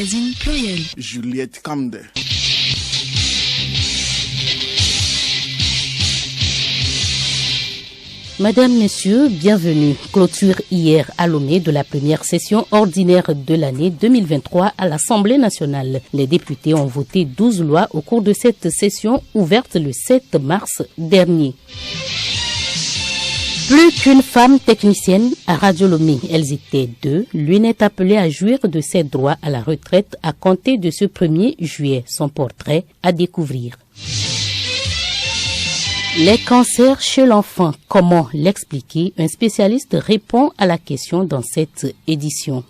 Magazine Pluriel. Juliette Camde. Madame, Messieurs, bienvenue. Clôture hier à Lomé de la première session ordinaire de l'année 2023 à l'Assemblée nationale. Les députés ont voté 12 lois au cours de cette session ouverte le 7 mars dernier. Plus qu'une femme technicienne à Radio Lomé, elles étaient deux. L'une est appelée à jouir de ses droits à la retraite à compter de ce 1er juillet. Son portrait à découvrir. Les cancers chez l'enfant, comment l'expliquer? Un spécialiste répond à la question dans cette édition.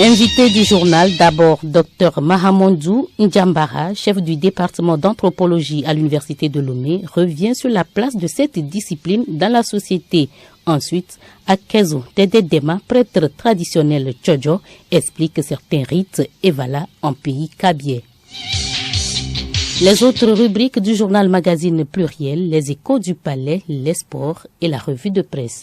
Invité du journal, d'abord Dr Mahamadou Ndjambara, chef du département d'anthropologie à l'université de Lomé, revient sur la place de cette discipline dans la société. Ensuite, Akezo Tededema, prêtre traditionnel Tchodjo, explique certains rites Evala en pays kabyé. Les autres rubriques du journal Magazine Pluriel, les échos du palais, les sports et la revue de presse.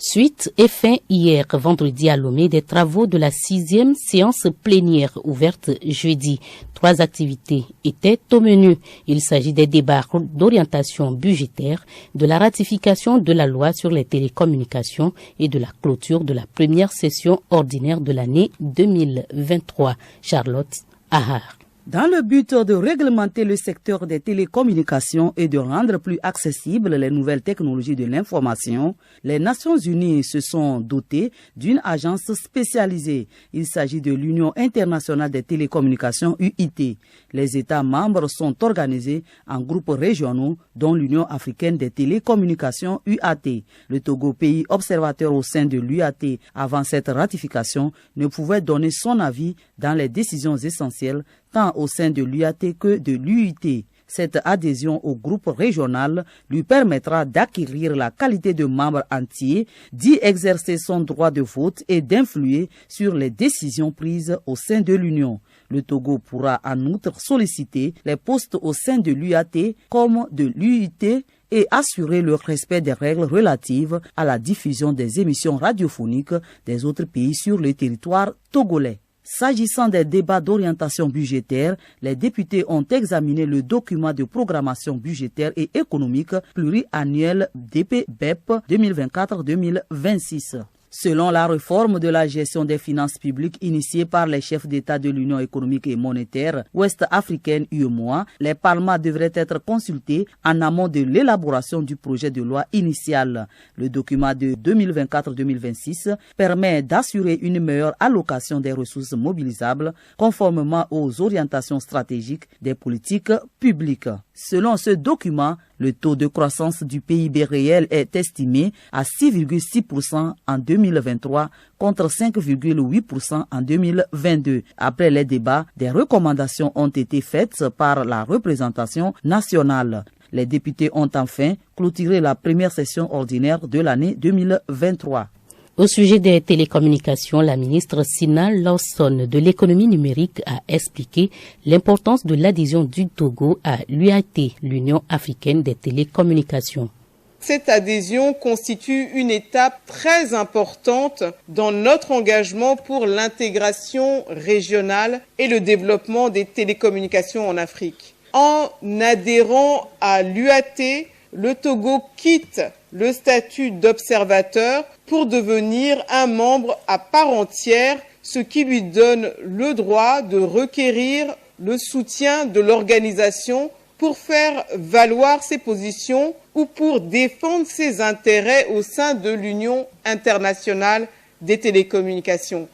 Suite et fin hier, vendredi à Lomé, des travaux de la 6e séance plénière ouverte jeudi. 3 activités étaient au menu. Il s'agit des débats d'orientation budgétaire, de la ratification de la loi sur les télécommunications et de la clôture de la première session ordinaire de l'année 2023. Charlotte Ahar. Dans le but de réglementer le secteur des télécommunications et de rendre plus accessibles les nouvelles technologies de l'information, les Nations Unies se sont dotées d'une agence spécialisée. Il s'agit de l'Union internationale des télécommunications UIT. Les États membres sont organisés en groupes régionaux, dont l'Union africaine des télécommunications UAT. Le Togo, pays observateur au sein de l'UAT avant cette ratification, ne pouvait donner son avis dans les décisions essentielles tant au sein de l'UAT que de l'UIT. Cette adhésion au groupe régional lui permettra d'acquérir la qualité de membre entier, d'y exercer son droit de vote et d'influer sur les décisions prises au sein de l'Union. Le Togo pourra en outre solliciter les postes au sein de l'UAT comme de l'UIT et assurer le respect des règles relatives à la diffusion des émissions radiophoniques des autres pays sur le territoire togolais. S'agissant des débats d'orientation budgétaire, les députés ont examiné le document de programmation budgétaire et économique pluriannuel DP-BEP 2024-2026. Selon la réforme de la gestion des finances publiques initiée par les chefs d'État de l'Union économique et monétaire ouest-africaine UEMOA, les Parlements devraient être consultés en amont de l'élaboration du projet de loi initial. Le document de 2024-2026 permet d'assurer une meilleure allocation des ressources mobilisables conformément aux orientations stratégiques des politiques publiques. Selon ce document, le taux de croissance du PIB réel est estimé à 6,6% en 2023 contre 5,8% en 2022. Après les débats, des recommandations ont été faites par la représentation nationale. Les députés ont enfin clôturé la première session ordinaire de l'année 2023. Au sujet des télécommunications, la ministre Sina Lawson de l'économie numérique a expliqué l'importance de l'adhésion du Togo à l'UAT, l'Union africaine des télécommunications. Cette adhésion constitue une étape très importante dans notre engagement pour l'intégration régionale et le développement des télécommunications en Afrique. En adhérant à l'UAT, le Togo quitte le statut d'observateur pour devenir un membre à part entière, ce qui lui donne le droit de requérir le soutien de l'organisation pour faire valoir ses positions ou pour défendre ses intérêts au sein de l'Union internationale des télécommunications.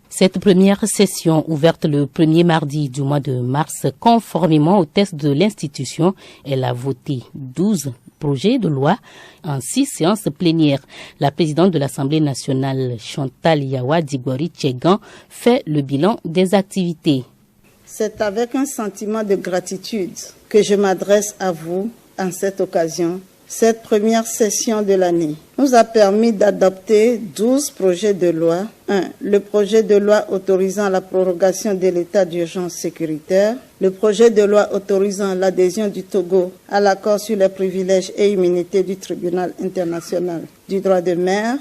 Cette première session, ouverte le premier mardi du mois de mars, conformément au texte de l'institution, elle a voté 12 projets de loi en 6 séances plénières. La présidente de l'Assemblée nationale, Chantal Yawa Digori Tchegan, fait le bilan des activités. C'est avec un sentiment de gratitude que je m'adresse à vous en cette occasion, cette première session de l'année nous a permis d'adopter 12 projets de loi. 1. Le projet de loi autorisant la prorogation de l'état d'urgence sécuritaire. Le projet de loi autorisant l'adhésion du Togo à l'accord sur les privilèges et immunités du Tribunal international du droit de mer.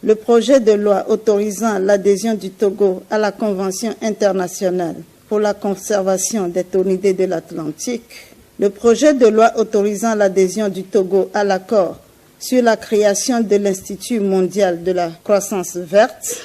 Le projet de loi autorisant l'adhésion du Togo à la Convention internationale pour la conservation des thonidés de l'Atlantique. Le projet de loi autorisant l'adhésion du Togo à l'accord sur la création de l'Institut mondial de la croissance verte.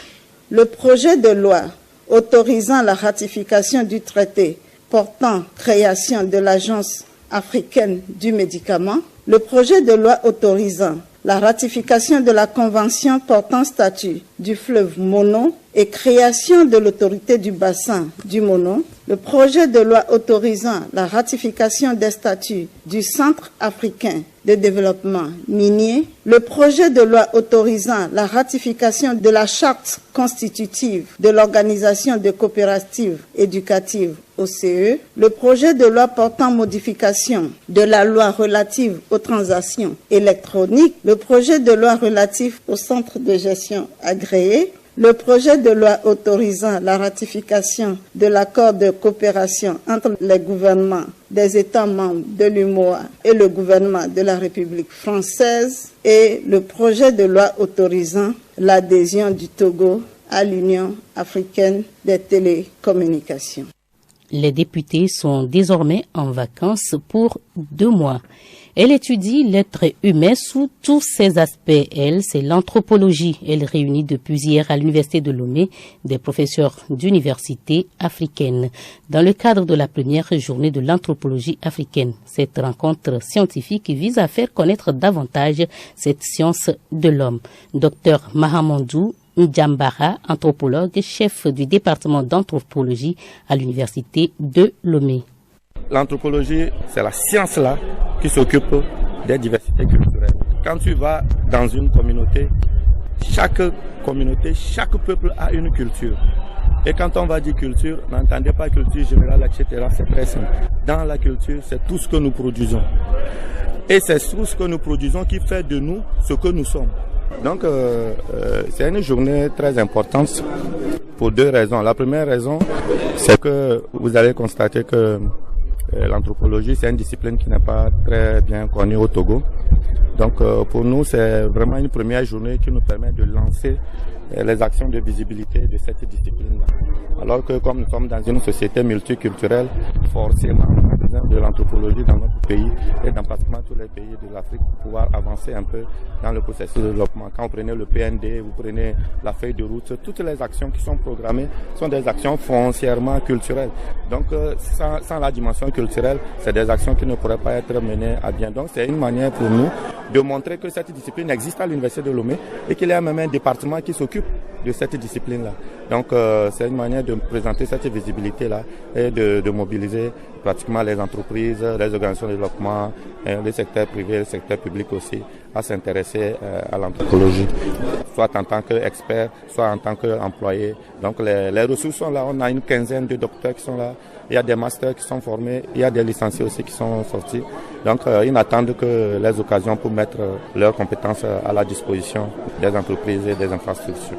Le projet de loi autorisant la ratification du traité portant création de l'Agence africaine du médicament. Le projet de loi autorisant la ratification de la Convention portant statut du fleuve Mono et création de l'autorité du bassin du Mono. Le projet de loi autorisant la ratification des statuts du Centre africain de développement minier. Le projet de loi autorisant la ratification de la charte constitutive de l'Organisation de coopérative éducative OCE. Le projet de loi portant modification de la loi relative aux transactions électroniques. Le projet de loi relatif au centre de gestion agréé. Le projet de loi autorisant la ratification de l'accord de coopération entre les gouvernements des États membres de l'UMOA et le gouvernement de la République française et le projet de loi autorisant l'adhésion du Togo à l'Union africaine des télécommunications. Les députés sont désormais en vacances pour 2 mois. Elle étudie l'être humain sous tous ses aspects. Elle, c'est l'anthropologie. Elle réunit depuis hier à l'Université de Lomé des professeurs d'universités africaines dans le cadre de la première journée de l'anthropologie africaine. Cette rencontre scientifique vise à faire connaître davantage cette science de l'homme. Dr Mahamadou Njambara, anthropologue, chef du département d'anthropologie à l'Université de Lomé. L'anthropologie, c'est la science-là qui s'occupe des diversités culturelles. Quand tu vas dans une communauté, chaque peuple a une culture. Et quand on va dire culture, n'entendez pas culture générale, etc. C'est très simple. Dans la culture, c'est tout ce que nous produisons. Et c'est tout ce que nous produisons qui fait de nous ce que nous sommes. Donc, c'est une journée très importante pour 2 raisons. La première raison, c'est que vous allez constater que l'anthropologie, c'est une discipline qui n'est pas très bien connue au Togo. Donc pour nous, c'est vraiment une première journée qui nous permet de lancer les actions de visibilité de cette discipline-là. Alors que comme nous sommes dans une société multiculturelle, forcément, on a besoin de l'anthropologie dans notre pays et dans pratiquement tous les pays de l'Afrique pour pouvoir avancer un peu dans le processus de développement. Quand vous prenez le PND, vous prenez la feuille de route, toutes les actions qui sont programmées sont des actions foncièrement culturelles. Donc sans la dimension culturelle, c'est des actions qui ne pourraient pas être menées à bien. Donc c'est une manière pour nous de montrer que cette discipline existe à l'Université de Lomé et qu'il y a même un département qui s'occupe de cette discipline-là. Donc c'est une manière de présenter cette visibilité-là et de mobiliser pratiquement les entreprises, les organisations de développement, le secteur privé, le secteur public aussi, à s'intéresser à l'anthropologie, soit en tant qu'expert, soit en tant qu'employé. Donc les ressources sont là, on a une quinzaine de docteurs qui sont là, il y a des masters qui sont formés, il y a des licenciés aussi qui sont sortis. Donc ils n'attendent que les occasions pour mettre leurs compétences à la disposition des entreprises et des infrastructures.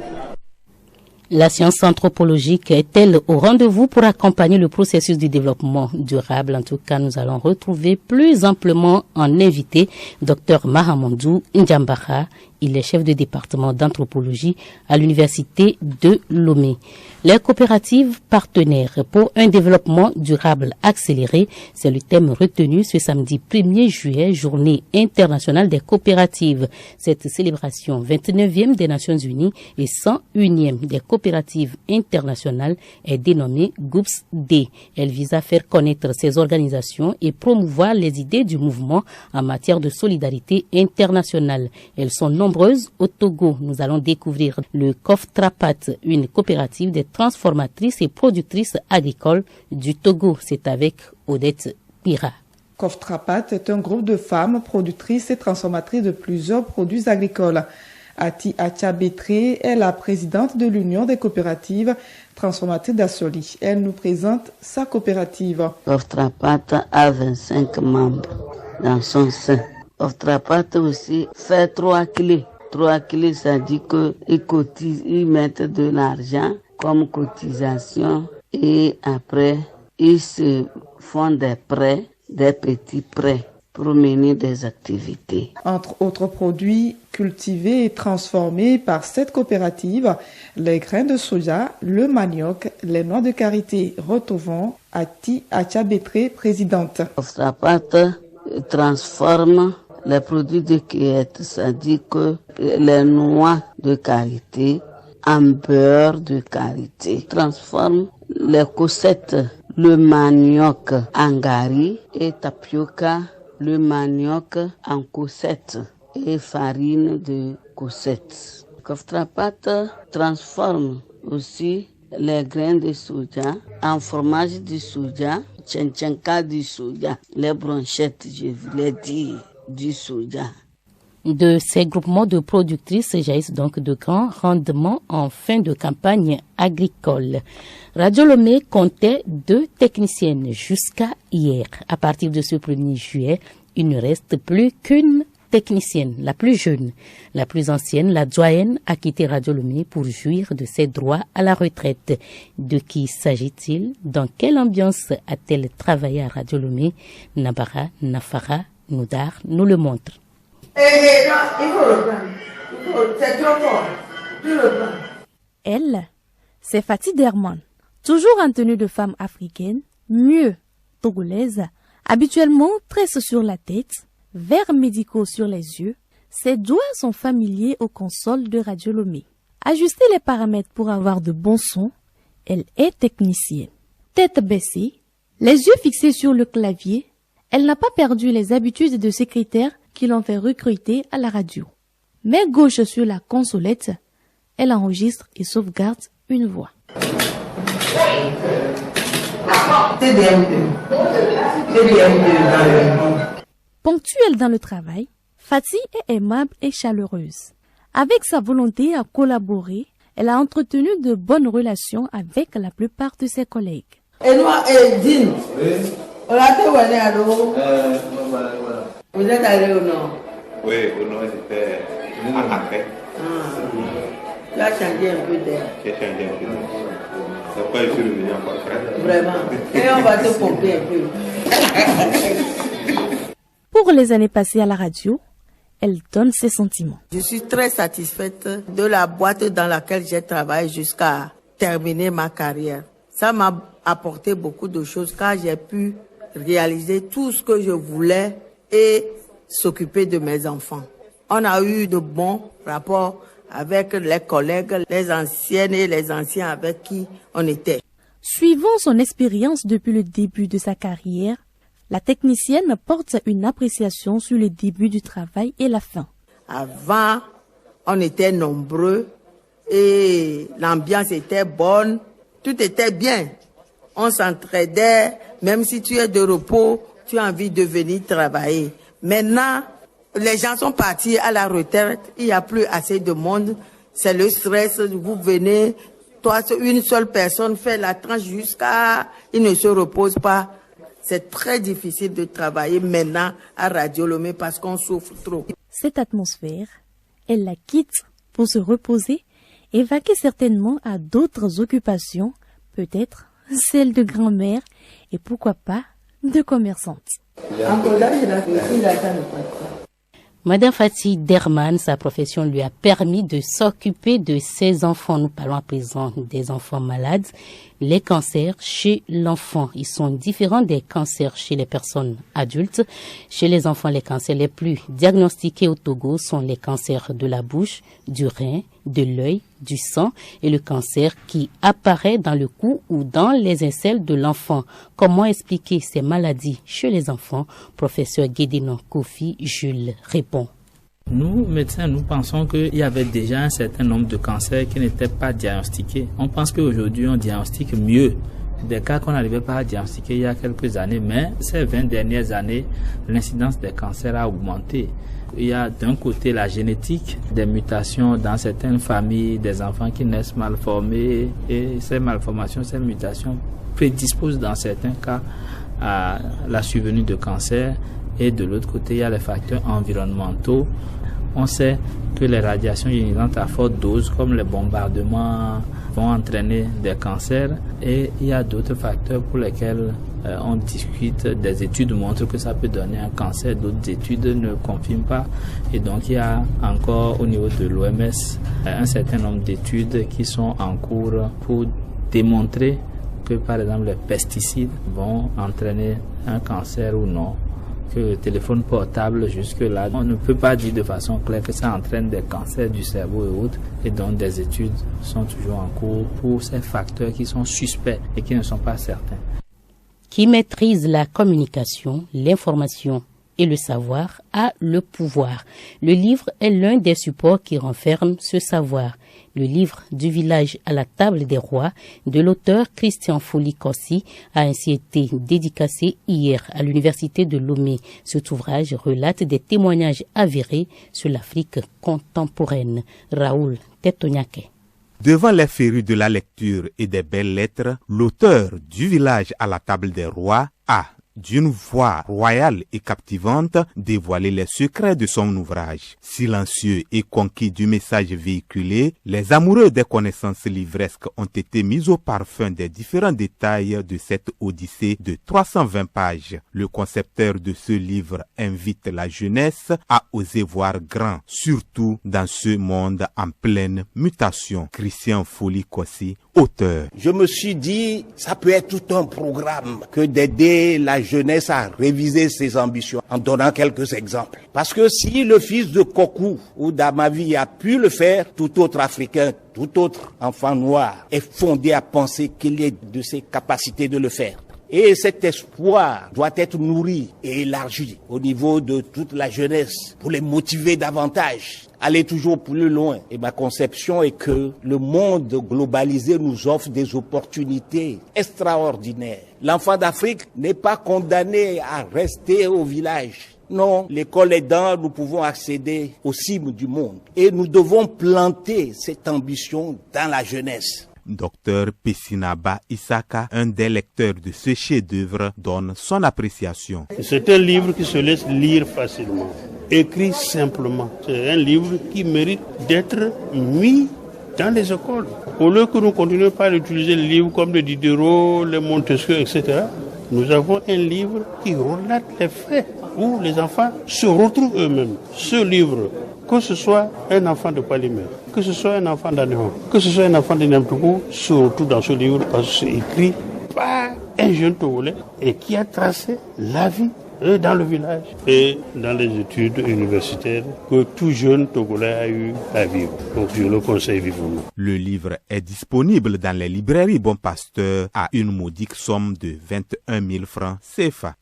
La science anthropologique est-elle au rendez-vous pour accompagner le processus du développement durable? En tout cas, nous allons retrouver plus amplement en invité Dr Mahamadou Njambara. Il est chef de département d'anthropologie à l'Université de Lomé. Les coopératives partenaires pour un développement durable accéléré, c'est le thème retenu ce samedi 1er juillet, journée internationale des coopératives. Cette célébration 29e des Nations Unies et 101e des coopératives internationales est dénommée GOOPS-D. Elle vise à faire connaître ces organisations et promouvoir les idées du mouvement en matière de solidarité internationale. Elles sont nombreuses au Togo. Nous allons découvrir le COFTRAPAT, une coopérative des transformatrices et productrices agricoles du Togo. C'est avec Odette Pira. COFTRAPAT est un groupe de femmes productrices et transformatrices de plusieurs produits agricoles. Ati Achabetré est la présidente de l'Union des coopératives transformatrices d'Assoli. Elle nous présente sa coopérative. COFTRAPAT a 25 membres dans son sein. Oftrapat aussi fait 3 clés. 3 clés, ça dit qu'ils cotisent, ils mettent de l'argent comme cotisation et après, ils se font des prêts, des petits prêts pour mener des activités. Entre autres produits cultivés et transformés par cette coopérative, les grains de soja, le manioc, les noix de karité. Retrouvons Ati Achabetre, présidente. Oftrapat transforme les produits de cueillette, c'est-à-dire que les noix de karité en beurre de karité. Transforme les cossettes, le manioc en gari et tapioca, le manioc en cossettes et farine de cossettes. Oftrapat transforme aussi les grains de soja en fromage de soja, tchenchenka du soja, les bronchettes, je voulais dire, du soja. De ces groupements de productrices jaillissent donc de grands rendements en fin de campagne agricole. Radio Lomé comptait 2 techniciennes jusqu'à hier. À partir de ce 1er juillet, il ne reste plus qu'une technicienne, la plus jeune. La plus ancienne, la doyenne, a quitté Radio Lomé pour jouir de ses droits à la retraite. De qui s'agit-il? Dans quelle ambiance a-t-elle travaillé à Radio Lomé? Nabara Nafara Noudar nous le montre. Elle, c'est Fatih Derman, toujours en tenue de femme africaine, mieux togolaise, habituellement tresse sur la tête, verres médicaux sur les yeux. Ses doigts sont familiers aux consoles de Radio Lomé. Ajuster les paramètres pour avoir de bons sons, elle est technicienne. Tête baissée, les yeux fixés sur le clavier, elle n'a pas perdu les habitudes de secrétaire qui l'ont fait recruter à la radio. Main gauche sur la consolette, elle enregistre et sauvegarde une voix. Ponctuelle dans le travail, Fatih est aimable et chaleureuse. Avec sa volonté à collaborer, elle a entretenu de bonnes relations avec la plupart de ses collègues. Vous êtes allé au nord? Oui, au nord, j'étais à Accra. Tu as changé un peu d'air. J'ai changé un peu d'air. C'est pourquoi je suis revenu en Accra. Vraiment. Et on va te pomper un peu. Pour les années passées à la radio, elle donne ses sentiments. Je suis très satisfaite de la boîte dans laquelle j'ai travaillé jusqu'à terminer ma carrière. Ça m'a apporté beaucoup de choses car j'ai pu réaliser tout ce que je voulais et s'occuper de mes enfants. On a eu de bons rapports avec les collègues, les anciennes et les anciens avec qui on était. Suivant son expérience depuis le début de sa carrière, la technicienne porte une appréciation sur le début du travail et la fin. Avant, on était nombreux et l'ambiance était bonne, tout était bien. On s'entraidait, même si tu es de repos, tu as envie de venir travailler. Maintenant, les gens sont partis à la retraite, il n'y a plus assez de monde, c'est le stress, vous venez, toi, une seule personne fait la tranche jusqu'à... Il ne se repose pas. C'est très difficile de travailler maintenant à Radio Lomé parce qu'on souffre trop. Cette atmosphère, elle la quitte pour se reposer et vaquer certainement à d'autres occupations, peut-être celle de grand-mère et pourquoi pas de commerçante. Madame Fatih Derman, sa profession lui a permis de s'occuper de ses enfants. Nous parlons à présent des enfants malades. Les cancers chez l'enfant, ils sont différents des cancers chez les personnes adultes. Chez les enfants, les cancers les plus diagnostiqués au Togo sont les cancers de la bouche, du rein, de l'œil, du sang et le cancer qui apparaît dans le cou ou dans les aisselles de l'enfant. Comment expliquer ces maladies chez les enfants? Professeur Guédinon Kofi Jules répond. Nous, médecins, nous pensons qu'il y avait déjà un certain nombre de cancers qui n'étaient pas diagnostiqués. On pense qu'aujourd'hui, on diagnostique mieux des cas qu'on n'arrivait pas à diagnostiquer il y a quelques années. Mais ces 20 dernières années, l'incidence des cancers a augmenté. Il y a d'un côté la génétique, des mutations dans certaines familles, des enfants qui naissent mal formés. Et ces malformations, ces mutations prédisposent dans certains cas à la survenue de cancer. Et de l'autre côté, il y a les facteurs environnementaux. On sait que les radiations ionisantes à forte dose, comme les bombardements, vont entraîner des cancers. Et il y a d'autres facteurs pour lesquels on discute. Des études montrent que ça peut donner un cancer, d'autres études ne confirment pas. Et donc il y a encore au niveau de l'OMS un certain nombre d'études qui sont en cours pour démontrer que par exemple les pesticides vont entraîner un cancer ou non. Que le téléphone portable jusque-là, on ne peut pas dire de façon claire que ça entraîne des cancers du cerveau et autres. Et donc des études sont toujours en cours pour ces facteurs qui sont suspects et qui ne sont pas certains. Qui maîtrise la communication, l'information et le savoir a le pouvoir. Le livre est l'un des supports qui renferme ce savoir. Le livre du village à la table des rois de l'auteur Christian Folli-Kossi a ainsi été dédicacé hier à l'université de Lomé. Cet ouvrage relate des témoignages avérés sur l'Afrique contemporaine. Raoul Tetonyake. Devant les férus de la lecture et des belles lettres, l'auteur du village à la table des rois a, d'une voix royale et captivante, dévoilé les secrets de son ouvrage. Silencieux et conquis du message véhiculé, les amoureux des connaissances livresques ont été mis au parfum des différents détails de cette odyssée de 320 pages. Le concepteur de ce livre invite la jeunesse à oser voir grand, surtout dans ce monde en pleine mutation. Christian Folli-Kossi, auteur. Je me suis dit, ça peut être tout un programme que d'aider la jeunesse à réviser ses ambitions en donnant quelques exemples. Parce que si le fils de Kokou ou d'Amavi a pu le faire, tout autre Africain, tout autre enfant noir est fondé à penser qu'il est de ses capacités de le faire. Et cet espoir doit être nourri et élargi au niveau de toute la jeunesse pour les motiver davantage, aller toujours plus loin. Et ma conception est que le monde globalisé nous offre des opportunités extraordinaires. L'enfant d'Afrique n'est pas condamné à rester au village. Non, l'école aidant, nous pouvons accéder aux cimes du monde. Et nous devons planter cette ambition dans la jeunesse. Dr Pessinaba Isaka, un des lecteurs de ce chef-d'œuvre, donne son appréciation. C'est un livre qui se laisse lire facilement, écrit simplement. C'est un livre qui mérite d'être mis dans les écoles. Au lieu que nous continuions par utiliser le livre comme le Diderot, le Montesquieu, etc., nous avons un livre qui relate les faits, où les enfants se retrouvent eux-mêmes. Ce livre, que ce soit un enfant de Palimé, que ce soit un enfant d'Anéon, que ce soit un enfant de Niamtougou, se retrouve dans ce livre parce que c'est écrit par un jeune Togolais et qui a tracé la vie dans le village et dans les études universitaires que tout jeune Togolais a eu à vivre. Donc je le conseille vivement. Le livre est disponible dans les librairies Bon Pasteur à une modique somme de 21 000 francs CFA.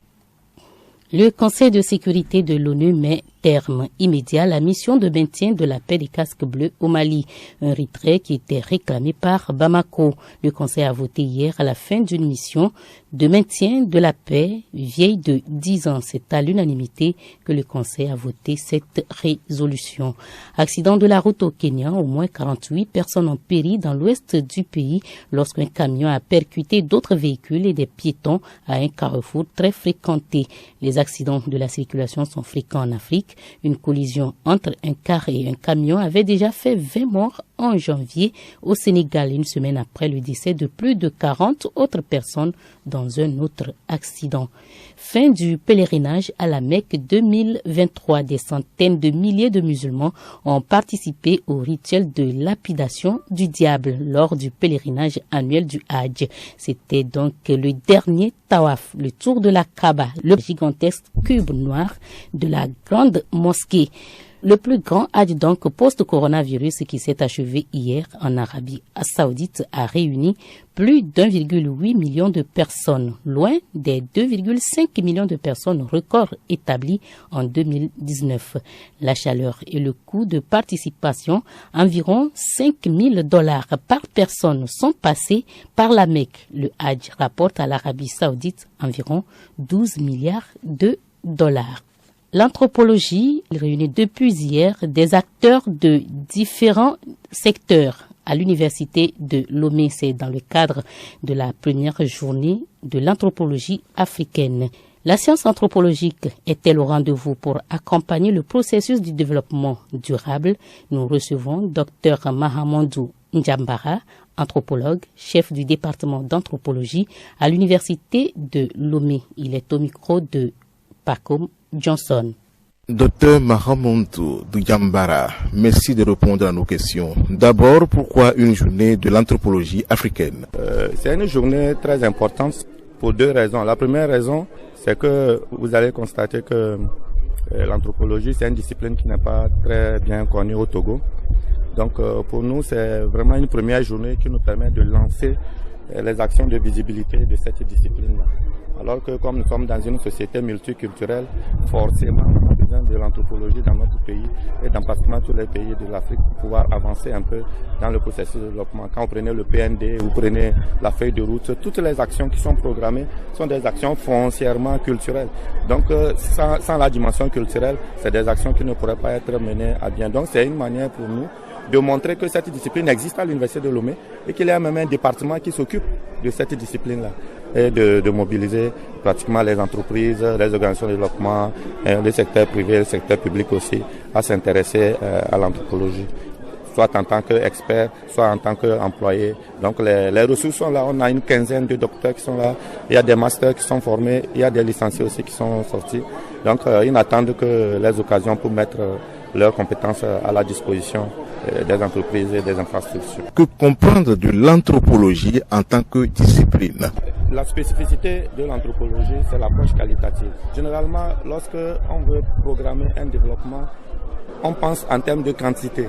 Le Conseil de sécurité de l'ONU met terme immédiat à la mission de maintien de la paix des casques bleus au Mali, un retrait qui était réclamé par Bamako. Le Conseil a voté hier à la fin d'une mission de maintien de la paix vieille de 10 ans. C'est à l'unanimité que le Conseil a voté cette résolution. Accident de la route au Kenya, au moins 48 personnes ont péri dans l'ouest du pays lorsqu'un camion a percuté d'autres véhicules et des piétons à un carrefour très fréquenté. Les accidents de la circulation sont fréquents en Afrique. Une collision entre un car et un camion avait déjà fait 20 morts en janvier au Sénégal, une semaine après le décès de plus de 40 autres personnes dans un autre accident. Fin du pèlerinage à la Mecque 2023. Des centaines de milliers de musulmans ont participé au rituel de lapidation du diable lors du pèlerinage annuel du Hajj. C'était donc le dernier tawaf, le tour de la Kaaba, le gigantesque cube noir de la grande mosquée. Le plus grand Hajj donc post-coronavirus qui s'est achevé hier en Arabie Saoudite a réuni plus d'1,8 million de personnes, loin des 2,5 millions de personnes record établi en 2019. La chaleur et le coût de participation, environ $5,000 par personne, sont passés par la Mecque. Le Hajj rapporte à l'Arabie Saoudite environ 12 milliards de dollars. L'anthropologie réunit depuis hier des acteurs de différents secteurs à l'université de Lomé. C'est dans le cadre de la première journée de l'anthropologie africaine. La science anthropologique est-elle au rendez-vous pour accompagner le processus du développement durable? Nous recevons Dr Mahamoudou Njambara, anthropologue, chef du département d'anthropologie à l'université de Lomé. Il est au micro de Paco Johnson. Docteur Mahamoudou Njambara, merci de répondre à nos questions. D'abord, pourquoi une journée de l'anthropologie africaine? C'est une journée très importante pour deux raisons. La première raison, c'est que vous allez constater que l'anthropologie, c'est une discipline qui n'est pas très bien connue au Togo. Donc pour nous, c'est vraiment une première journée qui nous permet de lancer les actions de visibilité de cette discipline-là. Alors que comme nous sommes dans une société multiculturelle, forcément, on a besoin de l'anthropologie dans notre pays et dans pratiquement tous les pays de l'Afrique pour pouvoir avancer un peu dans le processus de développement. Quand vous prenez le PND, vous prenez la feuille de route, toutes les actions qui sont programmées sont des actions foncièrement culturelles. Donc sans la dimension culturelle, c'est des actions qui ne pourraient pas être menées à bien. Donc c'est une manière pour nous de montrer que cette discipline existe à l'université de Lomé et qu'il y a même un département qui s'occupe de cette discipline-là et de mobiliser pratiquement les entreprises, les organisations de développement, le secteur privé, le secteur public aussi à s'intéresser à l'anthropologie, soit en tant qu'expert, soit en tant qu'employé. Donc les ressources sont là, on a une quinzaine de docteurs qui sont là, il y a des masters qui sont formés, il y a des licenciés aussi qui sont sortis. Donc ils n'attendent que les occasions pour mettre leurs compétences à la disposition des entreprises et des infrastructures. Que comprendre de l'anthropologie en tant que discipline? La spécificité de l'anthropologie, c'est l'approche qualitative. Généralement, lorsque on veut programmer un développement, on pense en termes de quantité.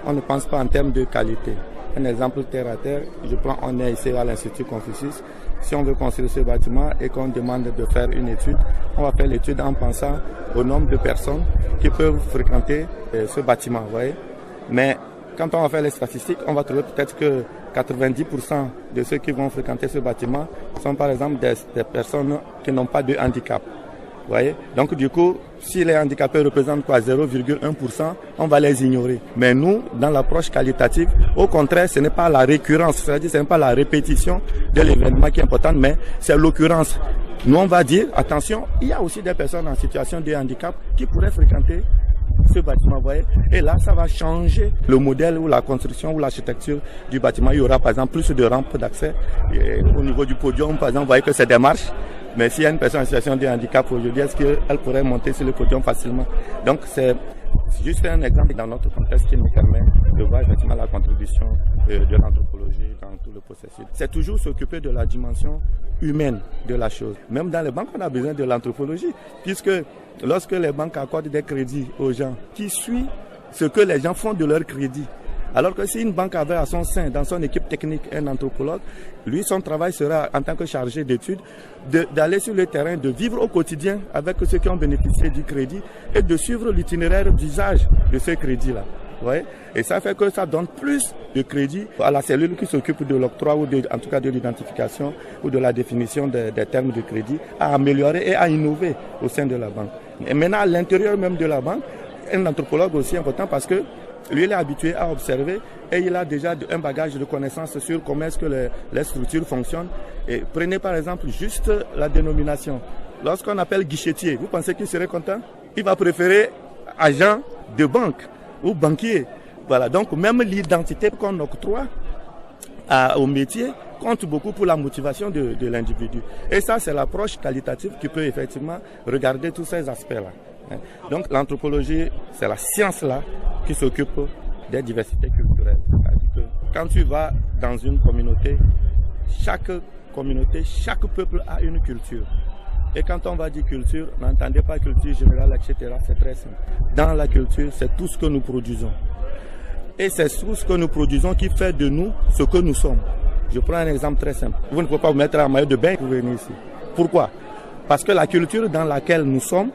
On ne pense pas en termes de qualité. Un exemple terre à terre, on est ici à l'Institut Confucius. Si on veut construire ce bâtiment et qu'on demande de faire une étude, on va faire l'étude en pensant au nombre de personnes qui peuvent fréquenter ce bâtiment, vous voyez. Mais quand on va faire les statistiques, on va trouver peut-être que 90% de ceux qui vont fréquenter ce bâtiment sont par exemple des personnes qui n'ont pas de handicap. Vous voyez? Donc du coup, si les handicapés représentent 0,1%, on va les ignorer. Mais nous, dans l'approche qualitative, au contraire, ce n'est pas la récurrence, c'est-à-dire ce n'est pas la répétition de l'événement qui est importante, mais c'est l'occurrence. Nous, on va dire, attention, il y a aussi des personnes en situation de handicap qui pourraient fréquenter ce bâtiment, vous voyez. Et là, ça va changer le modèle ou la construction ou l'architecture du bâtiment. Il y aura par exemple plus de rampes d'accès. Au niveau du podium, par exemple, vous voyez que c'est des marches. Mais s'il y a une personne en situation de handicap aujourd'hui, est-ce qu'elle pourrait monter sur le podium facilement? Donc c'est juste un exemple dans notre contexte qui nous permet de voir effectivement la contribution de l'anthropologie dans tout le processus. C'est toujours s'occuper de la dimension humaine de la chose. Même dans les banques, on a besoin de l'anthropologie, puisque lorsque les banques accordent des crédits aux gens, qui suit ce que les gens font de leur crédit. Alors que si une banque avait à son sein, dans son équipe technique, un anthropologue, lui, son travail sera, en tant que chargé d'études, d'aller sur le terrain, de vivre au quotidien avec ceux qui ont bénéficié du crédit et de suivre l'itinéraire d'usage de ce crédit-là. Ouais. Et ça fait que ça donne plus de crédit à la cellule qui s'occupe de l'octroi ou en tout cas de l'identification ou de la définition des termes de crédit, à améliorer et à innover au sein de la banque. Et maintenant, à l'intérieur même de la banque, un anthropologue aussi important parce que lui, il est habitué à observer et il a déjà un bagage de connaissances sur comment est-ce que les structures fonctionnent. Et prenez par exemple juste la dénomination. Lorsqu'on appelle guichetier, vous pensez qu'il serait content? Il va préférer agent de banque ou banquier. Voilà, donc même l'identité qu'on octroie au métier compte beaucoup pour la motivation de l'individu. Et ça, c'est l'approche qualitative qui peut effectivement regarder tous ces aspects-là. Donc l'anthropologie, c'est la science-là qui s'occupe des diversités culturelles. C'est-à-dire que quand tu vas dans une communauté, chaque peuple a une culture. Et quand on va dire culture, n'entendez pas culture générale, etc. C'est très simple. Dans la culture, c'est tout ce que nous produisons. Et c'est tout ce que nous produisons qui fait de nous ce que nous sommes. Je prends un exemple très simple. Vous ne pouvez pas vous mettre en maillot de bain pour venir ici. Pourquoi? Parce que la culture dans laquelle nous sommes,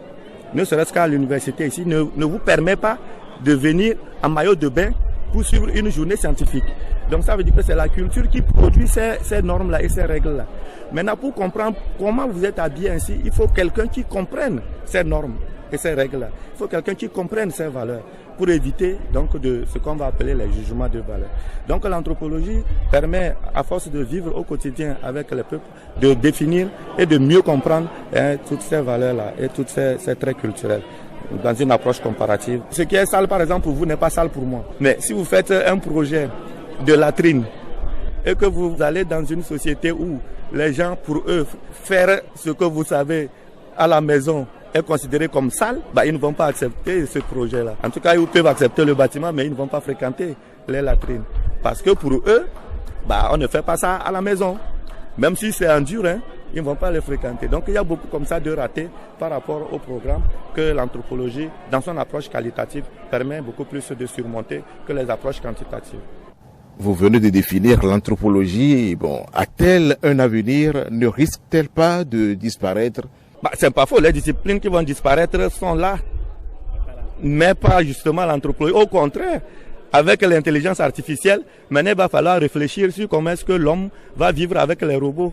ne serait-ce qu'à l'université ici, ne vous permet pas de venir en maillot de bain pour suivre une journée scientifique. Donc ça veut dire que c'est la culture qui produit ces normes-là et ces règles-là. Maintenant, pour comprendre comment vous êtes habillé ainsi, il faut quelqu'un qui comprenne ces normes et ces règles-là. Il faut quelqu'un qui comprenne ces valeurs pour éviter donc de ce qu'on va appeler les jugements de valeur. Donc l'anthropologie permet, à force de vivre au quotidien avec les peuples, de définir et de mieux comprendre toutes ces valeurs-là et tous ces traits culturels dans une approche comparative. Ce qui est sale par exemple pour vous n'est pas sale pour moi. Mais si vous faites un projet de latrine et que vous allez dans une société où les gens, pour eux, faire ce que vous savez à la maison est considéré comme sale, ils ne vont pas accepter ce projet-là. En tout cas, ils peuvent accepter le bâtiment, mais ils ne vont pas fréquenter les latrines. Parce que pour eux, on ne fait pas ça à la maison. Même si c'est en dur, ils ne vont pas les fréquenter. Donc il y a beaucoup comme ça de ratés par rapport au programme que l'anthropologie, dans son approche qualitative, permet beaucoup plus de surmonter que les approches quantitatives. Vous venez de définir l'anthropologie. A-t-elle un avenir? Ne risque-t-elle pas de disparaître? C'est pas faux. Les disciplines qui vont disparaître sont là. Mais pas justement l'anthropologie. Au contraire, avec l'intelligence artificielle, maintenant il va falloir réfléchir sur comment est-ce que l'homme va vivre avec les robots.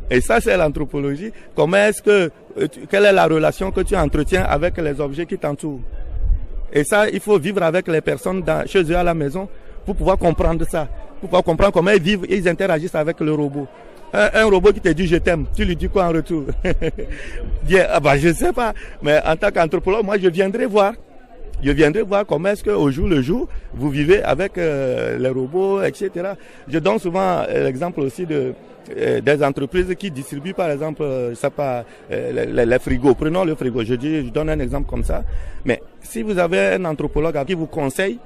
Et ça, c'est l'anthropologie. Quelle est la relation que tu entretiens avec les objets qui t'entourent? Et ça, il faut vivre avec les personnes chez eux à la maison pour pouvoir comprendre ça, pour pouvoir comprendre comment ils vivent et ils interagissent avec le robot. Un robot qui te dit je t'aime, tu lui dis quoi en retour? Je sais pas, mais en tant qu'anthropologue, moi je viendrai voir. Je viendrai voir comment est-ce qu'au jour le jour, vous vivez avec les robots, etc. Je donne souvent l'exemple aussi des entreprises qui distribuent par exemple, les frigos. Prenons le frigo, je donne un exemple comme ça. Mais si vous avez un anthropologue qui vous conseille,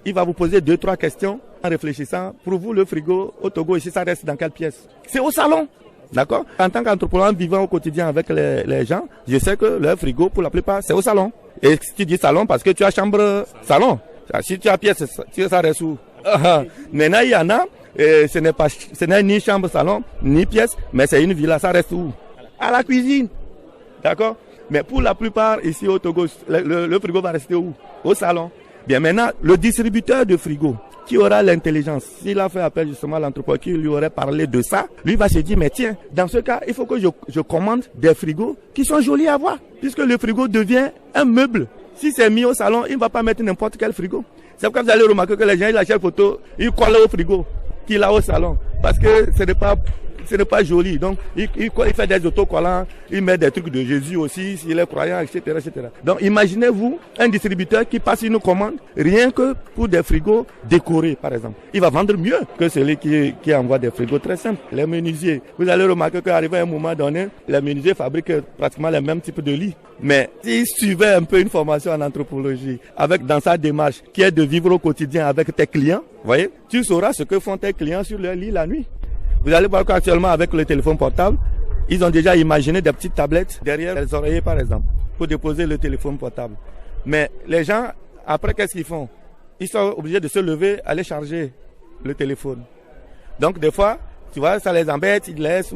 il va vous poser 2-3 questions en réfléchissant. Pour vous, le frigo au Togo, ici, ça reste dans quelle pièce? C'est au salon. D'accord? En tant qu'anthropologue vivant au quotidien avec les gens, je sais que le frigo, pour la plupart, c'est au salon. Et si tu dis salon, parce que tu as chambre salon. Si tu as pièce, ça reste où? Maintenant, il y en a, et ce n'est ni chambre salon, ni pièce, mais c'est une villa, ça reste où? À la cuisine. D'accord? Mais pour la plupart, ici au Togo, le frigo va rester où? Au salon. Bien, maintenant, le distributeur de frigo, qui aura l'intelligence, s'il a fait appel justement à l'anthropologue qui lui aurait parlé de ça, lui va se dire, mais tiens, dans ce cas, il faut que je commande des frigos qui sont jolis à voir, puisque le frigo devient un meuble. Si c'est mis au salon, il ne va pas mettre n'importe quel frigo. C'est pourquoi vous allez remarquer que les gens, ils achètent photo, ils collent au frigo qu'il a au salon, parce que ce n'est pas joli. Donc, il fait des autocollants, il met des trucs de Jésus aussi, s'il est croyant, etc., etc. Donc, imaginez-vous un distributeur qui passe une commande rien que pour des frigos décorés, par exemple. Il va vendre mieux que celui qui envoie des frigos très simples. Les menuisiers, vous allez remarquer qu'arrivé à un moment donné, les menuisiers fabriquent pratiquement le même type de lit. Mais s'il suivait un peu une formation en anthropologie, dans sa démarche, qui est de vivre au quotidien avec tes clients, voyez, tu sauras ce que font tes clients sur leur lit la nuit. Vous allez voir qu'actuellement, avec le téléphone portable, ils ont déjà imaginé des petites tablettes derrière les oreillers, par exemple, pour déposer le téléphone portable. Mais les gens, après, qu'est-ce qu'ils font? Ils sont obligés de se lever, aller charger le téléphone. Donc, des fois, tu vois, ça les embête, ils laissent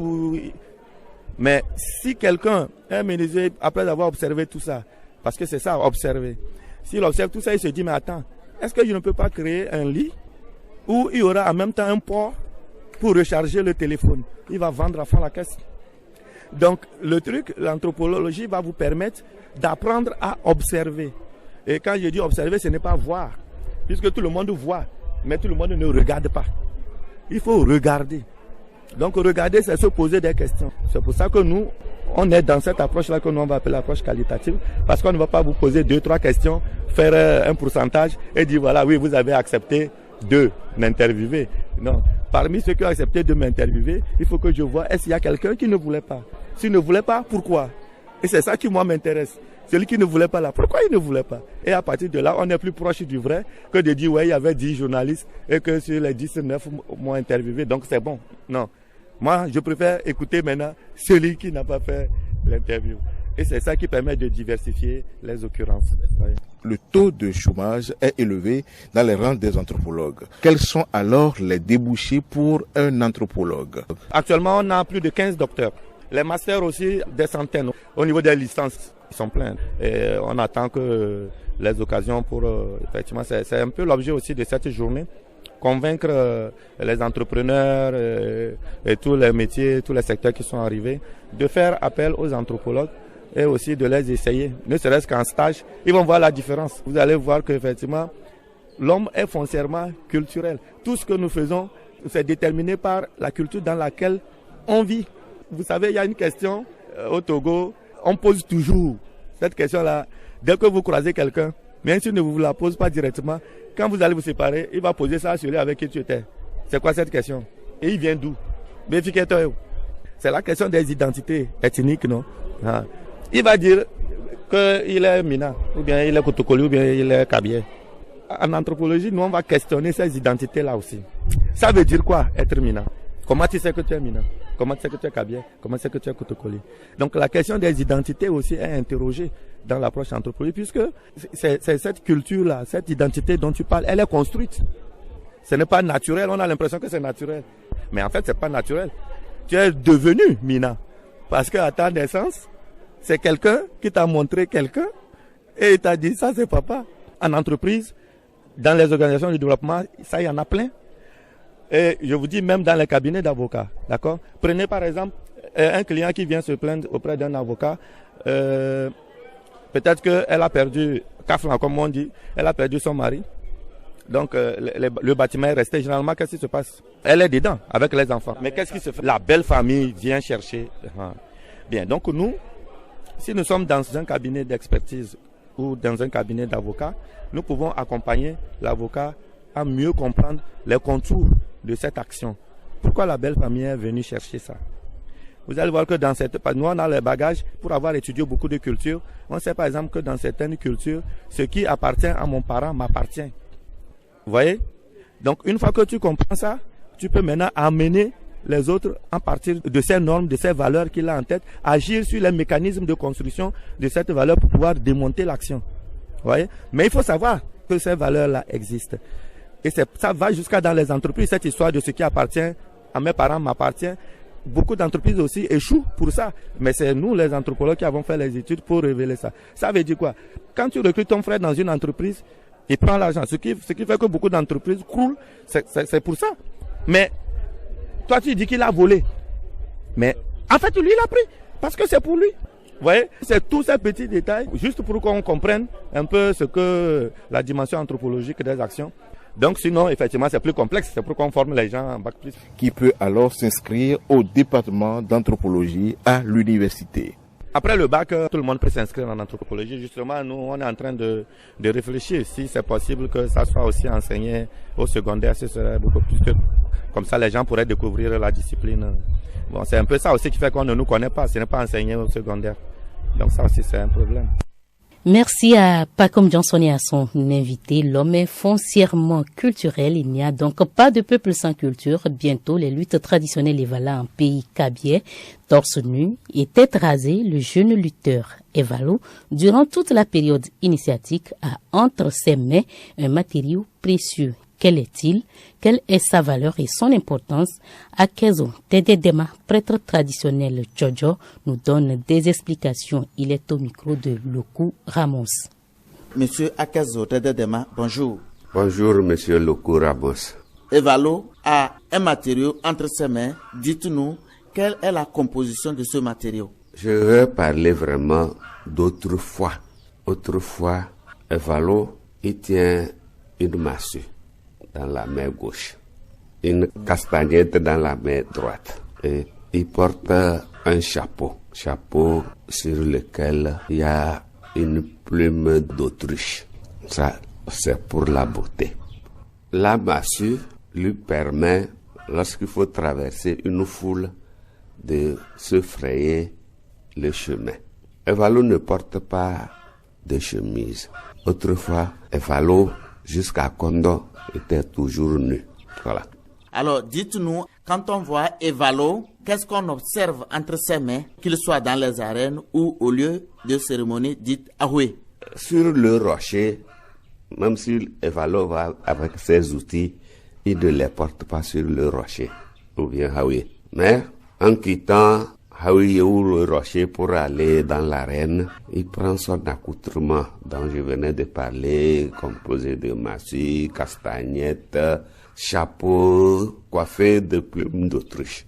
Mais si quelqu'un, un menuisier, après avoir observé tout ça, parce que c'est ça, observer, s'il observe tout ça, il se dit, mais attends, est-ce que je ne peux pas créer un lit où il y aura en même temps un port pour recharger le téléphone? Il va vendre à fond la caisse. Donc, le truc, l'anthropologie va vous permettre d'apprendre à observer. Et quand je dis observer, ce n'est pas voir, puisque tout le monde voit, mais tout le monde ne regarde pas. Il faut regarder. Donc, regarder, c'est se poser des questions. C'est pour ça que nous, on est dans cette approche-là que nous, on va appeler l'approche qualitative, parce qu'on ne va pas vous poser 2-3 questions, faire un pourcentage et dire, voilà, oui, vous avez accepté de m'interviewer. Non. Parmi ceux qui ont accepté de m'interviewer, il faut que je vois, est-ce qu'il y a quelqu'un qui ne voulait pas? S'il ne voulait pas, pourquoi? Et c'est ça qui, moi, m'intéresse. Celui qui ne voulait pas là, pourquoi il ne voulait pas? Et à partir de là, on est plus proche du vrai que de dire, ouais, il y avait 10 journalistes et que sur les 10, 9 m'ont interviewé, donc c'est bon. Non. Moi, je préfère écouter maintenant celui qui n'a pas fait l'interview. Et c'est ça qui permet de diversifier les occurrences. Oui. Le taux de chômage est élevé dans les rangs des anthropologues. Quels sont alors les débouchés pour un anthropologue? Actuellement, on a plus de 15 docteurs. Les masters aussi, des centaines. Au niveau des licences, ils sont pleins. Et on attend que les occasions pour, effectivement, c'est un peu l'objet aussi de cette journée, convaincre les entrepreneurs et tous les métiers, tous les secteurs qui sont arrivés, de faire appel aux anthropologues et aussi de les essayer, ne serait-ce qu'en stage. Ils vont voir la différence. Vous allez voir qu'effectivement, l'homme est foncièrement culturel. Tout ce que nous faisons, c'est déterminé par la culture dans laquelle on vit. Vous savez, il y a une question au Togo, on pose toujours cette question-là. Dès que vous croisez quelqu'un, même s'il ne vous la pose pas directement, quand vous allez vous séparer, il va poser ça sur lui avec qui tu étais. C'est quoi cette question? Et il vient d'où? C'est la question des identités ethniques, non? Il va dire qu'il est Mina, ou bien il est Kotokoli, ou bien il est Kabié. En anthropologie, nous, on va questionner ces identités-là aussi. Ça veut dire quoi, être Mina? Comment tu sais que tu es Mina? Comment tu sais que tu es Kabié? Comment tu sais que tu es Kotokoli? Donc la question des identités aussi est interrogée dans l'approche anthropologique, puisque c'est cette culture-là, cette identité dont tu parles, elle est construite. Ce n'est pas naturel, on a l'impression que c'est naturel. Mais en fait, c'est pas naturel. Tu es devenu Mina. Parce qu'à ta naissance, c'est quelqu'un qui t'a montré quelqu'un et il t'a dit, ça c'est papa. En entreprise, dans les organisations de développement, ça, il y en a plein. Et je vous dis, même dans les cabinets d'avocats, d'accord? Prenez par exemple un client qui vient se plaindre auprès d'un avocat. Peut-être qu'elle a perdu, comme on dit, elle a perdu son mari. Donc, le bâtiment est resté. Généralement, qu'est-ce qui se passe? Elle est dedans, avec les enfants. Mais qu'est-ce qui se fait? La belle famille vient chercher. Bien, donc nous, si nous sommes dans un cabinet d'expertise ou dans un cabinet d'avocats, nous pouvons accompagner l'avocat à mieux comprendre les contours de cette action. Pourquoi la belle famille est venue chercher ça? Vous allez voir que dans cette... Nous, on a les bagages pour avoir étudié beaucoup de cultures. On sait par exemple que dans certaines cultures, ce qui appartient à mon parent m'appartient. Vous voyez? Donc, une fois que tu comprends ça, tu peux maintenant amener les autres, à partir de ces normes, de ces valeurs qu'il a en tête, agir sur les mécanismes de construction de cette valeur pour pouvoir démonter l'action. Vous voyez? Mais il faut savoir que ces valeurs-là existent. Et ça va jusqu'à dans les entreprises, cette histoire de ce qui appartient à mes parents m'appartient. Beaucoup d'entreprises aussi échouent pour ça. Mais c'est nous, les anthropologues, qui avons fait les études pour révéler ça. Ça veut dire quoi? Quand tu recrutes ton frère dans une entreprise, il prend l'argent. Ce qui fait que beaucoup d'entreprises croulent, c'est pour ça. Mais toi, tu dis qu'il a volé. Mais en fait, lui, il a pris. Parce que c'est pour lui. Vous voyez, c'est tous ces petits détails, juste pour qu'on comprenne un peu ce que la dimension anthropologique des actions. Donc sinon, effectivement, c'est plus complexe. C'est pour qu'on forme les gens en bac plus. Qui peut alors s'inscrire au département d'anthropologie à l'université. Après le bac, tout le monde peut s'inscrire en anthropologie. Justement, nous, on est en train de réfléchir si c'est possible que ça soit aussi enseigné au secondaire. Ce serait beaucoup plus que... Comme ça, les gens pourraient découvrir la discipline. Bon, c'est un peu ça aussi qui fait qu'on ne nous connaît pas. Ce n'est pas enseigné au secondaire. Donc ça aussi, c'est un problème. Merci à Pacom Johnson et à son invité. L'homme est foncièrement culturel. Il n'y a donc pas de peuple sans culture. Bientôt, les luttes traditionnelles Evala en pays Kabié, torse nu et tête rasée, le jeune lutteur Evalo, durant toute la période initiatique, a entre ses mains un matériau précieux. Quel est-il? Quelle est sa valeur et son importance? Akezo Tededema, prêtre traditionnel Jojo, nous donne des explications. Il est au micro de Loku Ramos. Monsieur Akezo Tededema, bonjour. Bonjour, monsieur Loku Ramos. Evalo a un matériau entre ses mains. Dites-nous, quelle est la composition de ce matériau? Je vais parler vraiment d'autrefois. Autrefois, Evalo, il tient une massue dans la main gauche, une castagnette dans la main droite, et il porte un chapeau sur lequel il y a une plume d'autruche. Ça, c'est pour la beauté. La massue lui permet, lorsqu'il faut traverser une foule, de se frayer le chemin. Evalo ne porte pas de chemise. Autrefois, Evalo, jusqu'à Kondo, était toujours nu. Voilà. Alors, dites-nous, quand on voit Evalo, qu'est-ce qu'on observe entre ses mains, qu'il soit dans les arènes ou au lieu de cérémonie dite Ahoué? Sur le rocher, même si Evalo va avec ses outils, il ne les porte pas sur le rocher, ou bien Ahoué. Mais en quittant Haoui ou le rocher pour aller dans l'arène, il prend son accoutrement dont je venais de parler, composé de massue, castagnettes, chapeau, coiffé de plumes d'autruche.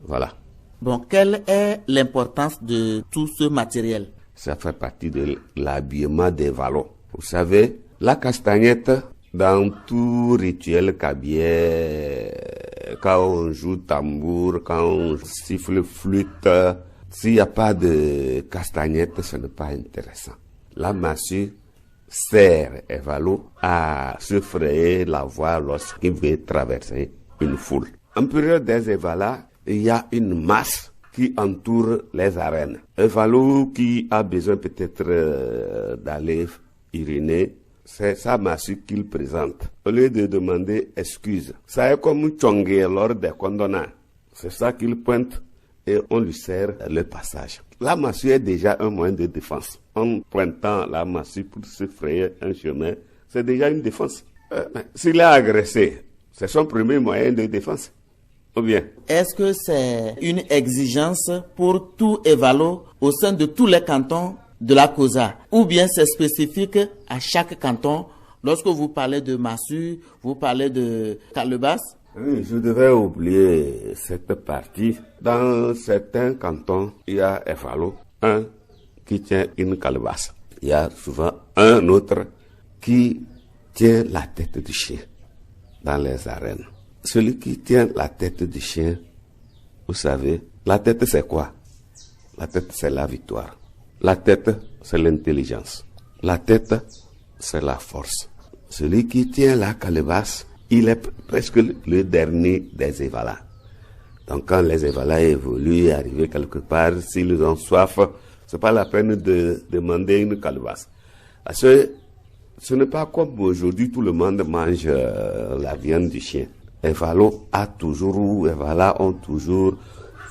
Voilà. Bon, quelle est l'importance de tout ce matériel? Ça fait partie de l'habillement des valons. Vous savez, la castagnette, dans tout rituel kabyé, quand on joue tambour, quand on siffle flûte, s'il n'y a pas de castagnette, ce n'est pas intéressant. La massue sert Evalo à se frayer la voie lorsqu'il veut traverser une foule. En période des Evalas, il y a une masse qui entoure les arènes. Evalo qui a besoin peut-être d'aller uriner, c'est sa massue qu'il présente. Au lieu de demander excuse, ça est comme Tchongé lors des condamnats. C'est ça qu'il pointe et on lui sert le passage. La massue est déjà un moyen de défense. En pointant la massue pour se frayer un chemin, c'est déjà une défense. S'il est agressé, c'est son premier moyen de défense. Ou bien? Est-ce que c'est une exigence pour tout Evalo au sein de tous les cantons de la COSA, ou bien c'est spécifique à chaque canton? Lorsque vous parlez de massue, vous parlez de calebasse? Oui, je devais oublier cette partie. Dans certains cantons, il y a Evalo, un qui tient une calebasse. Il y a souvent un autre qui tient la tête du chien dans les arènes. Celui qui tient la tête du chien, vous savez, la tête c'est quoi? La tête c'est la victoire. La tête, c'est l'intelligence. La tête, c'est la force. Celui qui tient la calebasse, il est presque le dernier des Evalas. Donc quand les Evalas évoluent, arrivent quelque part, s'ils ont soif, c'est pas la peine de demander une calebasse. Parce que ce n'est pas comme aujourd'hui, tout le monde mange la viande du chien. Evalas ont toujours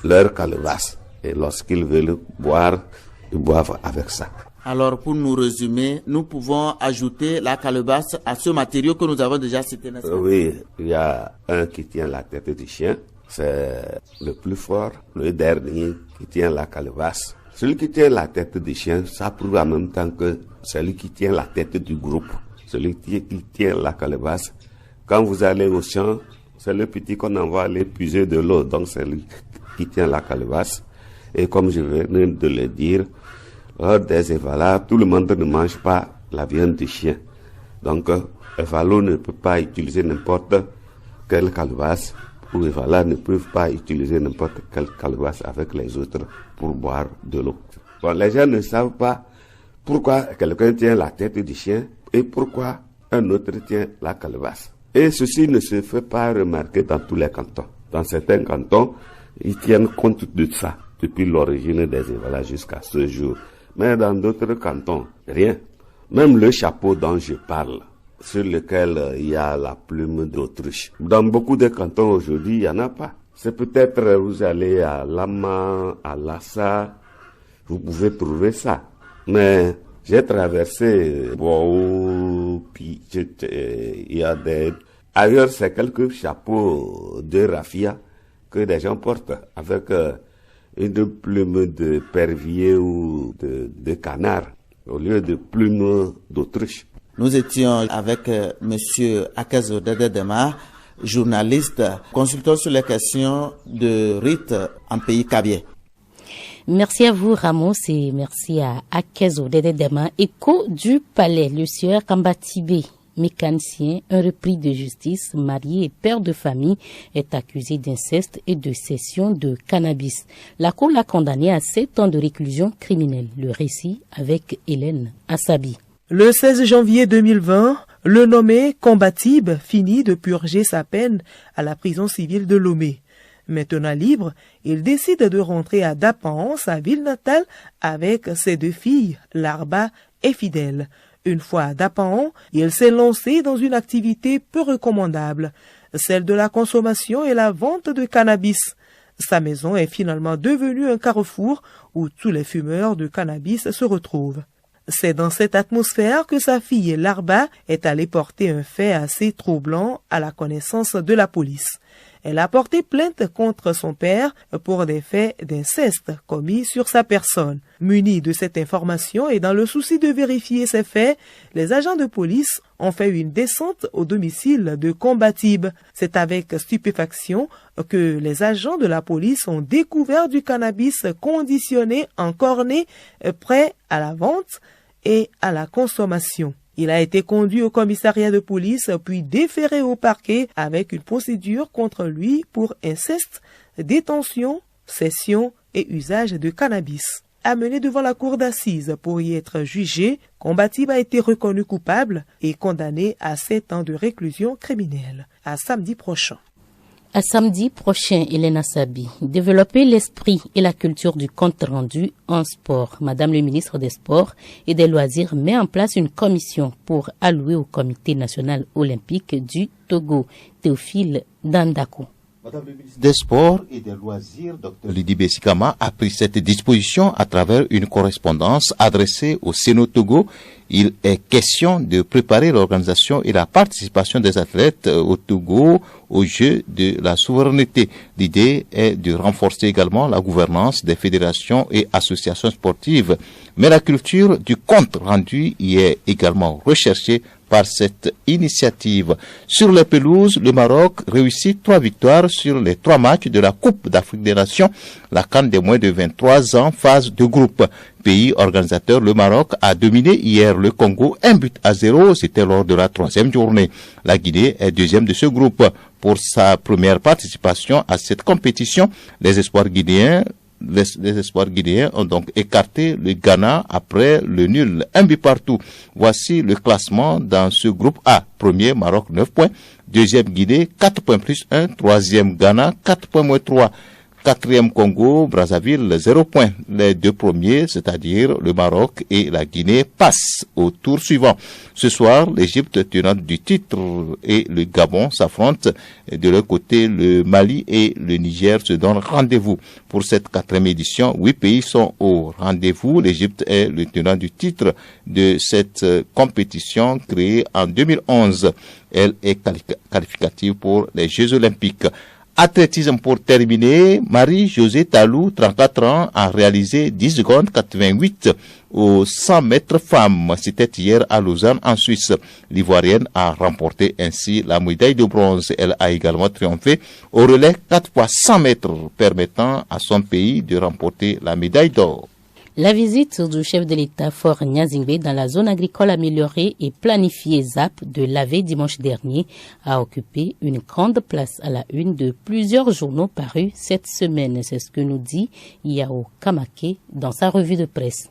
leur calebasse. Et lorsqu'ils veulent boire, ils boivent avec ça. Alors, pour nous résumer, nous pouvons ajouter la calebasse à ce matériau que nous avons déjà cité, n'est-ce pas? Oui, il y a un qui tient la tête du chien, c'est le plus fort. Le dernier qui tient la calebasse. Celui qui tient la tête du chien, ça prouve en même temps que celui qui tient la tête du groupe. Celui qui tient la calebasse, quand vous allez au champ, c'est le petit qu'on envoie aller puiser de l'eau. Donc, c'est lui qui tient la calebasse. Et comme je venais de le dire, lors des Evalas, tout le monde ne mange pas la viande du chien. Donc, Evalo ne peut pas utiliser n'importe quelle calebasse, ou Evalas ne peuvent pas utiliser n'importe quelle calebasse avec les autres pour boire de l'eau. Bon, les gens ne savent pas pourquoi quelqu'un tient la tête du chien et pourquoi un autre tient la calebasse. Et ceci ne se fait pas remarquer dans tous les cantons. Dans certains cantons, ils tiennent compte de ça depuis l'origine des Evalas jusqu'à ce jour. Mais dans d'autres cantons, rien. Même le chapeau dont je parle, sur lequel il y a la plume d'autruche. Dans beaucoup de cantons aujourd'hui, il n'y en a pas. C'est peut-être, vous allez à Lama, à Lassa, vous pouvez trouver ça. Mais j'ai traversé Boao, puis il y a des... Ailleurs, c'est quelques chapeaux de raffia que des gens portent avec une plume de pervier ou de canard au lieu de plume d'autruche. Nous étions avec monsieur Akezo Dededema, journaliste, consultant sur les questions de rite en pays kabyé. Merci à vous, Ramos, et merci à Akezo Dededema, écho du palais, le sieur Kambatibé. Mécanicien, un repris de justice, marié et père de famille, est accusé d'inceste et de cession de cannabis. La Cour l'a condamné à 7 ans de réclusion criminelle. Le récit avec Hélène Assabi. Le 16 janvier 2020, le nommé Kambatibé finit de purger sa peine à la prison civile de Lomé. Maintenant libre, il décide de rentrer à Dapan, sa ville natale, avec ses 2 filles, Larba et Fidèle. Une fois à Dapan, il s'est lancé dans une activité peu recommandable, celle de la consommation et la vente de cannabis. Sa maison est finalement devenue un carrefour où tous les fumeurs de cannabis se retrouvent. C'est dans cette atmosphère que sa fille Larba est allée porter un fait assez troublant à la connaissance de la police. Elle a porté plainte contre son père pour des faits d'inceste commis sur sa personne. Munis de cette information et dans le souci de vérifier ces faits, les agents de police ont fait une descente au domicile de Combatib. C'est avec stupéfaction que les agents de la police ont découvert du cannabis conditionné en cornet prêt à la vente et à la consommation. Il a été conduit au commissariat de police puis déféré au parquet avec une procédure contre lui pour inceste, détention, cession et usage de cannabis. Amené devant la cour d'assises pour y être jugé, Combatib a été reconnu coupable et condamné à 7 ans de réclusion criminelle. À samedi prochain. À samedi prochain, Elena Sabi, développer l'esprit et la culture du compte rendu en sport. Madame le ministre des Sports et des Loisirs met en place une commission pour allouer au Comité national olympique du Togo. Théophile Dandako. Madame le ministre des Sports et des Loisirs, Dr Lydie Bessikama, a pris cette disposition à travers une correspondance adressée au Sénat Togo. Il est question de préparer l'organisation et la participation des athlètes au Togo aux Jeux de la souveraineté. L'idée est de renforcer également la gouvernance des fédérations et associations sportives. Mais la culture du compte rendu y est également recherchée par cette initiative. Sur les pelouses, le Maroc réussit 3 victoires sur les 3 matchs de la Coupe d'Afrique des Nations, la CAN des moins de 23 ans, phase de groupe. Pays organisateur, le Maroc a dominé hier le Congo 1-0, c'était lors de la 3e journée. La Guinée est 2e de ce groupe. Pour sa première participation à cette compétition, les espoirs guinéens ont donc écarté le Ghana après le nul 1 but partout. Voici le classement dans ce groupe A. Premier, Maroc 9 points. Deuxième, Guinée 4 points plus 1. Troisième, Ghana 4 points moins 3. Quatrième, Congo, Brazzaville 0 points. Les 2 premiers, c'est-à-dire le Maroc et la Guinée, passent au tour suivant. Ce soir, l'Égypte, tenante du titre, et le Gabon s'affrontent. De leur côté, le Mali et le Niger se donnent rendez-vous. Pour cette 4e édition, 8 pays sont au rendez-vous. L'Égypte est le tenant du titre de cette compétition créée en 2011. Elle est qualificative pour les Jeux Olympiques. Athlétisme pour terminer, Marie-Josée Talou, 34 ans, a réalisé 10 secondes 88 aux 100 mètres femmes. C'était hier à Lausanne, en Suisse. L'Ivoirienne a remporté ainsi la médaille de bronze. Elle a également triomphé au relais 4 fois 100 mètres, permettant à son pays de remporter la médaille d'or. La visite du chef de l'État Faure Gnassingbé dans la zone agricole améliorée et planifiée ZAP de la veille dimanche dernier a occupé une grande place à la une de plusieurs journaux parus cette semaine. C'est ce que nous dit Yao Kamake dans sa revue de presse.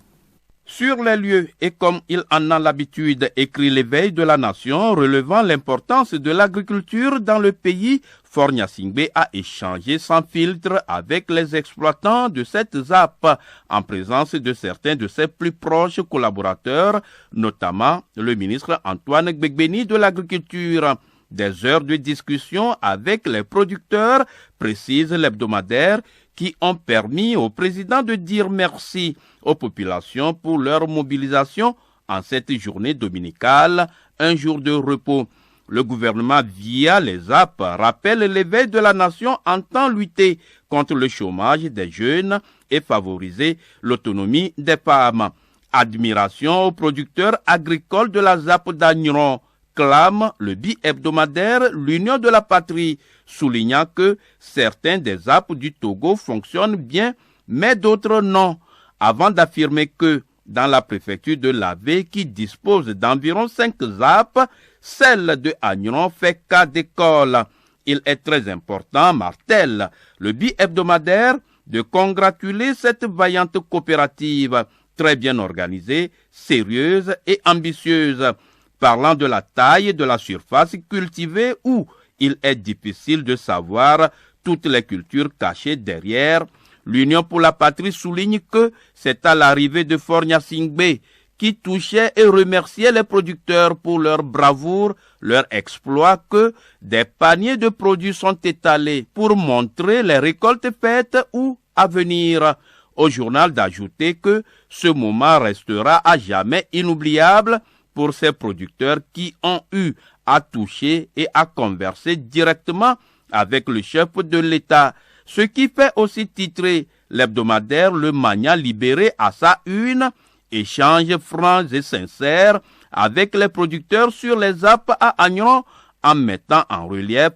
Sur les lieux, et comme il en a l'habitude, écrit l'éveil de la nation relevant l'importance de l'agriculture dans le pays, Faure Gnassingbé a échangé sans filtre avec les exploitants de cette ZAP, en présence de certains de ses plus proches collaborateurs, notamment le ministre Antoine Gbegbeni de l'Agriculture. Des heures de discussion avec les producteurs, précise l'hebdomadaire, qui ont permis au président de dire merci aux populations pour leur mobilisation en cette journée dominicale, un jour de repos. Le gouvernement, via les ZAP, rappelle l'éveil de la nation entend lutter contre le chômage des jeunes et favoriser l'autonomie des femmes. Admiration aux producteurs agricoles de la ZAP d'Agneron, clame le bi-hebdomadaire l'Union de la Patrie, soulignant que certains des ZAP du Togo fonctionnent bien, mais d'autres non, avant d'affirmer que dans la préfecture de l'Avé, qui dispose d'environ 5 ZAP, celle de Agneron fait cas d'école. Il est très important, martèle le bi-hebdomadaire, de congratuler cette vaillante coopérative, très bien organisée, sérieuse et ambitieuse. Parlant de la taille de la surface cultivée où il est difficile de savoir toutes les cultures cachées derrière, l'Union pour la Patrie souligne que c'est à l'arrivée de Faure Gnassingbé qui touchait et remerciait les producteurs pour leur bravoure, leur exploit, que des paniers de produits sont étalés pour montrer les récoltes faites ou à venir. Au journal d'ajouter que ce moment restera à jamais inoubliable pour ces producteurs qui ont eu à toucher et à converser directement avec le chef de l'État, ce qui fait aussi titrer l'hebdomadaire Le Magna Libéré à sa une, échange francs et sincères avec les producteurs sur les APP à Agnon, en mettant en relief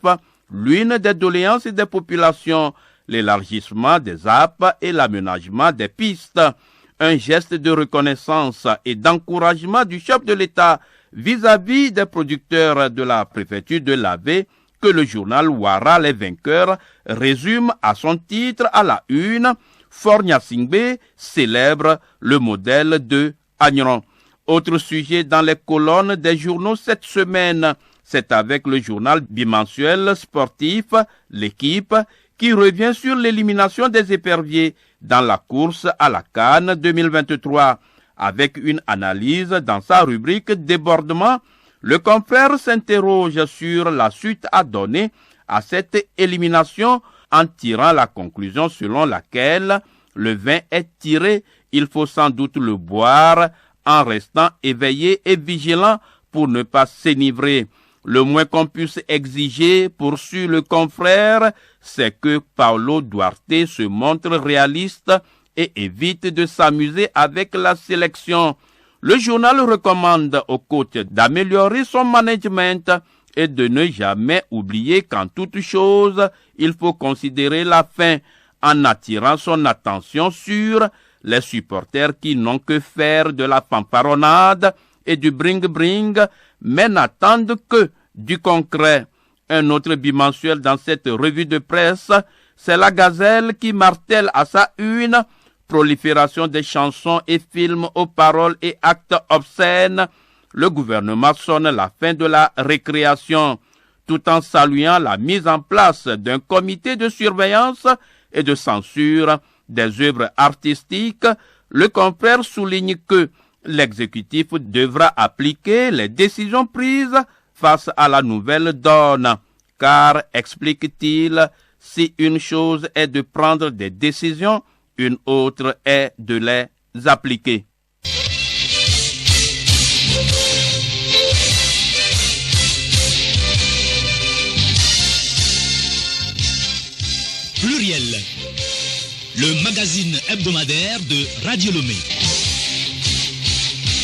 l'une des doléances des populations, l'élargissement des APP et l'aménagement des pistes. Un geste de reconnaissance et d'encouragement du chef de l'État vis-à-vis des producteurs de la préfecture de l'Avé, que le journal Ouara Les Vainqueurs résume à son titre à la une. Fort-Gnassingbé célèbre le modèle de Agnon. Autre sujet dans les colonnes des journaux cette semaine, c'est avec le journal bimensuel sportif L'équipe qui revient sur l'élimination des éperviers dans la course à la CAN 2023. Avec une analyse dans sa rubrique débordement, le confrère s'interroge sur la suite à donner à cette élimination en tirant la conclusion selon laquelle le vin est tiré, il faut sans doute le boire en restant éveillé et vigilant pour ne pas s'enivrer. Le moins qu'on puisse exiger, poursuit le confrère, c'est que Paulo Duarte se montre réaliste et évite de s'amuser avec la sélection. Le journal recommande au coach d'améliorer son management et de ne jamais oublier qu'en toute chose, il faut considérer la fin, en attirant son attention sur les supporters qui n'ont que faire de la fanfaronnade et du bring-bring, mais n'attendent que du concret. Un autre bimensuel dans cette revue de presse, c'est La Gazelle qui martèle à sa une prolifération des chansons et films aux paroles et actes obscènes. Le gouvernement sonne la fin de la récréation, tout en saluant la mise en place d'un comité de surveillance et de censure des œuvres artistiques. Le confrère souligne que l'exécutif devra appliquer les décisions prises face à la nouvelle donne, car, explique-t-il, si une chose est de prendre des décisions, une autre est de les appliquer. Pluriel, le magazine hebdomadaire de Radio Lomé.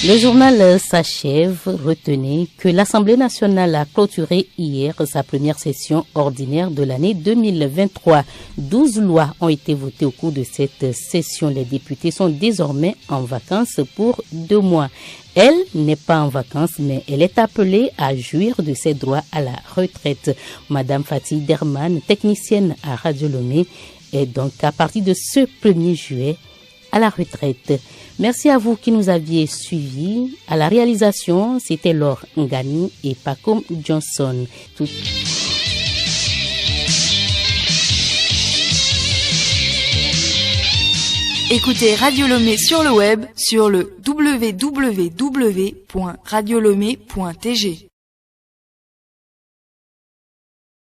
Le journal s'achève. Retenez que l'Assemblée nationale a clôturé hier sa première session ordinaire de l'année 2023. 12 lois ont été votées au cours de cette session. Les députés sont désormais en vacances pour 2 mois. Elle n'est pas en vacances, mais elle est appelée à jouir de ses droits à la retraite. Madame Fatih Derman, technicienne à Radio Lomé, est donc à partir de ce 1er juillet à la retraite. Merci à vous qui nous aviez suivis. À la réalisation, c'était Laure Ngani et Paco Johnson. Écoutez Radio Lomé sur le web sur le www.radiolomé.tg.